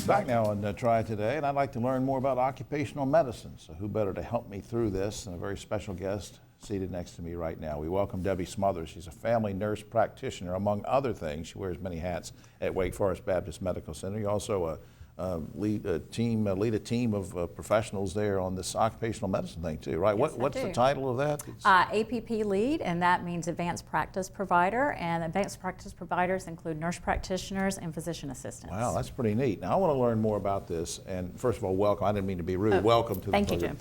Back now on Triad today, and I'd like to learn more about occupational medicine. So who better to help me through this than a very special guest seated next to me right now. We welcome Debbie Smothers. She's a family nurse practitioner, among other things. She wears many hats at Wake Forest Baptist Medical Center. You're also lead a team of professionals there on this occupational medicine thing too, right? Yes, What's the title of that? APP lead, and that means advanced practice provider, and advanced practice providers include nurse practitioners and physician assistants. Wow, that's pretty neat. Now I want to learn more about this, and first of all, welcome. I didn't mean to be rude. Welcome to the program. Thank you, Jim.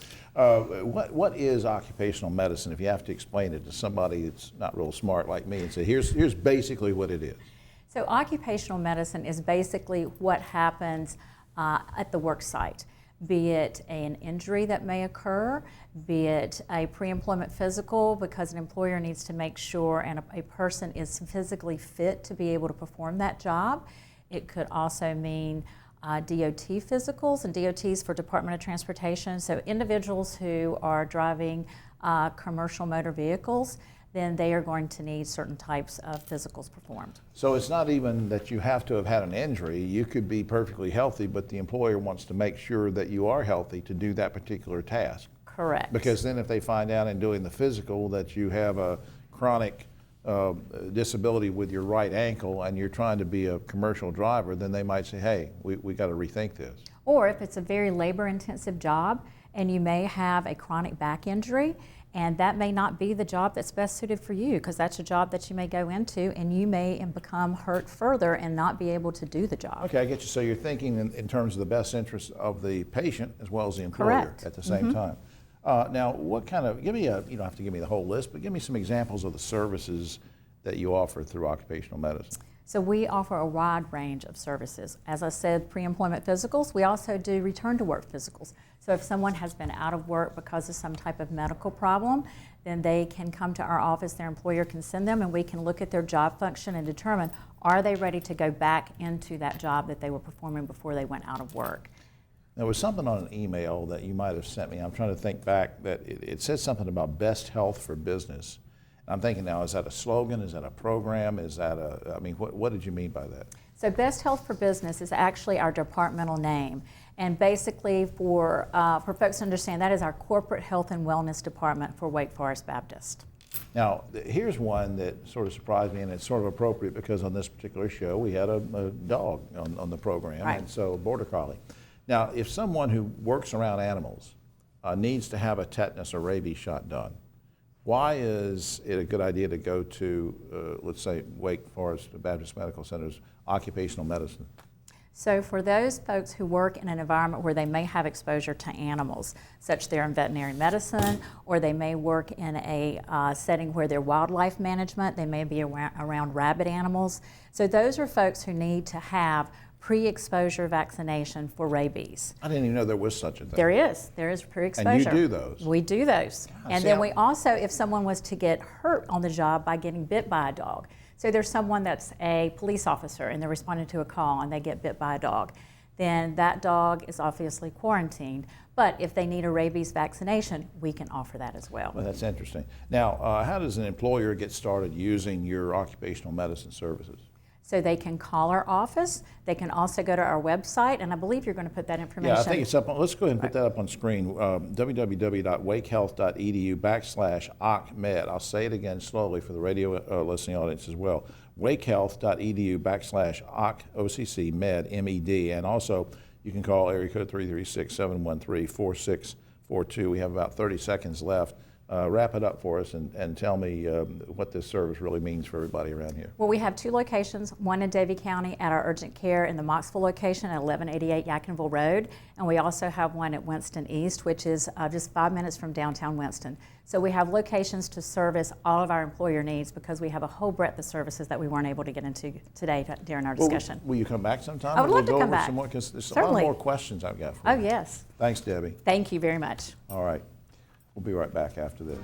What is occupational medicine, if you have to explain it to somebody that's not real smart like me and say, here's basically what it is? So occupational medicine is basically what happens at the work site, be it an injury that may occur, be it a pre-employment physical, because an employer needs to make sure and a person is physically fit to be able to perform that job. It could also mean DOT physicals, and DOTs for Department of Transportation. So individuals who are driving commercial motor vehicles, then they are going to need certain types of physicals performed. So it's not even that you have to have had an injury. You could be perfectly healthy, but the employer wants to make sure that you are healthy to do that particular task. Correct. Because then if they find out in doing the physical that you have a chronic disability with your right ankle and you're trying to be a commercial driver, then they might say, hey, we got to rethink this. Or if it's a very labor-intensive job and you may have a chronic back injury, and that may not be the job that's best suited for you, because that's a job that you may go into and you may become hurt further and not be able to do the job. Okay, I get you. So you're thinking in terms of the best interest of the patient as well as the employer. Correct. At the same time. Now, what kind of, you don't have to give me the whole list, but give me some examples of the services that you offer through occupational medicine. So we offer a wide range of services. As I said, pre-employment physicals. We also do return to work physicals. So if someone has been out of work because of some type of medical problem, then they can come to our office, their employer can send them, and we can look at their job function and determine, are they ready to go back into that job that they were performing before they went out of work. There was something on an email that you might have sent me. I'm trying to think back that it said something about best health for business. I'm thinking now, is that a slogan? Is that a program? Is that what did you mean by that? So Best Health for Business is actually our departmental name. And basically for folks to understand, that is our corporate health and wellness department for Wake Forest Baptist. Now, here's one that sort of surprised me, and it's sort of appropriate because on this particular show, we had a dog on the program, right. And so Border Collie. Now, if someone who works around animals needs to have a tetanus or rabies shot done, why is it a good idea to go to, let's say, Wake Forest Baptist Medical Center's occupational medicine? So for those folks who work in an environment where they may have exposure to animals, such they're in veterinary medicine, or they may work in a setting where they're wildlife management, they may be around rabid animals. So those are folks who need to have pre-exposure vaccination for rabies. I didn't even know there was such a thing. There is pre-exposure. And you do those? We do those. And then we also, if someone was to get hurt on the job by getting bit by a dog, so there's someone that's a police officer and they're responding to a call and they get bit by a dog, then that dog is obviously quarantined. But if they need a rabies vaccination, we can offer that as well. Well, that's interesting. Now, how does an employer get started using your occupational medicine services? So they can call our office. They can also go to our website, and I believe you're going to put that information. Yeah, I think it's up on, let's go ahead and put that up on screen, www.wakehealth.edu/ocmed. I'll say it again slowly for the radio listening audience as well. wakehealth.edu/OCC-med, M-E-D, and also you can call area code 336-713-4642. We have about 30 seconds left. Wrap it up for us and tell me what this service really means for everybody around here. Well, we have two locations, one in Davie County at our urgent care in the Moxville location at 1188 Yadkinville Road, and we also have one at Winston East, which is just 5 minutes from downtown Winston. So we have locations to service all of our employer needs because we have a whole breadth of services that we weren't able to get into today during our discussion. Will you come back sometime? I would love to come back. Because there's Certainly. a lot more questions I've got for you. Oh, yes. Thanks, Debbie. Thank you very much. All right. We'll be right back after this.